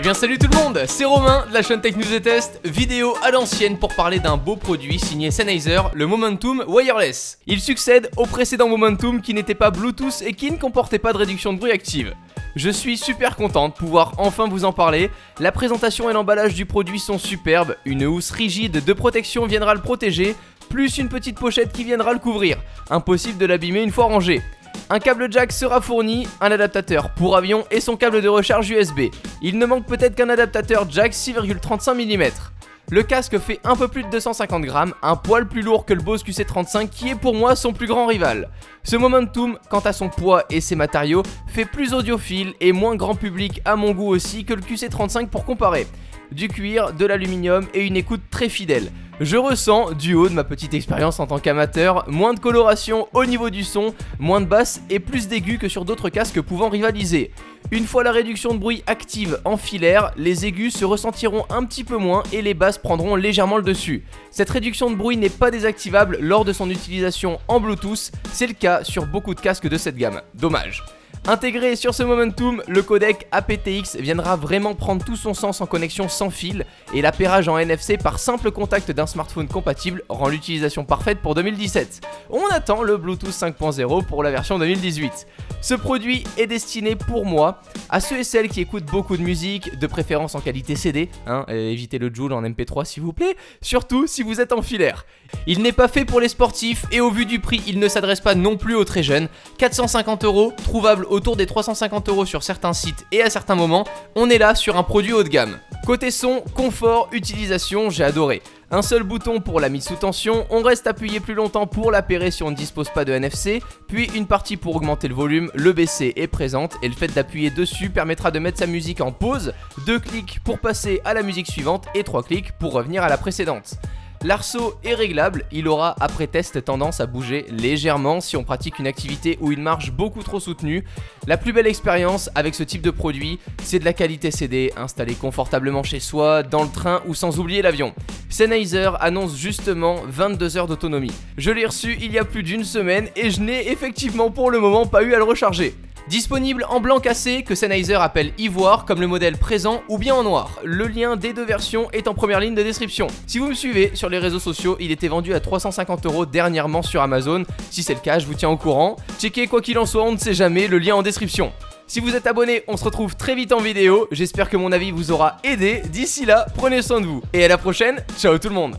bien salut tout le monde, c'est Romain de la chaîne Tech News et Test, vidéo à l'ancienne pour parler d'un beau produit signé Sennheiser, le Momentum Wireless. Il succède au précédent Momentum qui n'était pas Bluetooth et qui ne comportait pas de réduction de bruit active. Je suis super content de pouvoir enfin vous en parler, la présentation et l'emballage du produit sont superbes, une housse rigide de protection viendra le protéger, plus une petite pochette qui viendra le couvrir, impossible de l'abîmer une fois rangé. Un câble jack sera fourni, un adaptateur pour avion et son câble de recharge USB. Il ne manque peut-être qu'un adaptateur jack 6,35 mm. Le casque fait un peu plus de 250 grammes, un poil plus lourd que le Bose QC35 qui est pour moi son plus grand rival. Ce Momentum, quant à son poids et ses matériaux, fait plus audiophile et moins grand public à mon goût aussi que le QC35 pour comparer. Du cuir, de l'aluminium et une écoute très fidèle. Je ressens, du haut de ma petite expérience en tant qu'amateur, moins de coloration au niveau du son, moins de basse et plus d'aigus que sur d'autres casques pouvant rivaliser. Une fois la réduction de bruit active en filaire, les aigus se ressentiront un petit peu moins et les basses prendront légèrement le dessus. Cette réduction de bruit n'est pas désactivable lors de son utilisation en Bluetooth, c'est le cas sur beaucoup de casques de cette gamme. Dommage. Intégré sur ce Momentum, le codec aptX viendra vraiment prendre tout son sens en connexion sans fil et l'appairage en NFC par simple contact d'un smartphone compatible rend l'utilisation parfaite pour 2017. On attend le Bluetooth 5.0 pour la version 2018. Ce produit est destiné pour moi à ceux et celles qui écoutent beaucoup de musique, de préférence en qualité CD, évitez le Joule en MP3 s'il vous plaît, surtout si vous êtes en filaire. Il n'est pas fait pour les sportifs et au vu du prix, il ne s'adresse pas non plus aux très jeunes. 450 €, trouvable autour des 350 € sur certains sites et à certains moments, on est là sur un produit haut de gamme. Côté son, confort, utilisation, j'ai adoré. Un seul bouton pour la mise sous tension, on reste appuyé plus longtemps pour l'appairer si on ne dispose pas de NFC, puis une partie pour augmenter le volume, le baisser est présente et le fait d'appuyer dessus permettra de mettre sa musique en pause, 2 clics pour passer à la musique suivante et 3 clics pour revenir à la précédente. L'arceau est réglable, il aura après test tendance à bouger légèrement si on pratique une activité ou une marche beaucoup trop soutenue. La plus belle expérience avec ce type de produit, c'est de la qualité CD installée confortablement chez soi, dans le train ou sans oublier l'avion. Sennheiser annonce justement 22 heures d'autonomie. Je l'ai reçu il y a plus d'une semaine et je n'ai effectivement pour le moment pas eu à le recharger. Disponible en blanc cassé que Sennheiser appelle ivoire comme le modèle présent ou bien en noir. Le lien des deux versions est en première ligne de description. Si vous me suivez sur les réseaux sociaux, il était vendu à 350 € dernièrement sur Amazon. Si c'est le cas, je vous tiens au courant. Checkez quoi qu'il en soit, on ne sait jamais, le lien en description. Si vous êtes abonné, on se retrouve très vite en vidéo. J'espère que mon avis vous aura aidé. D'ici là, prenez soin de vous. Et à la prochaine, ciao tout le monde.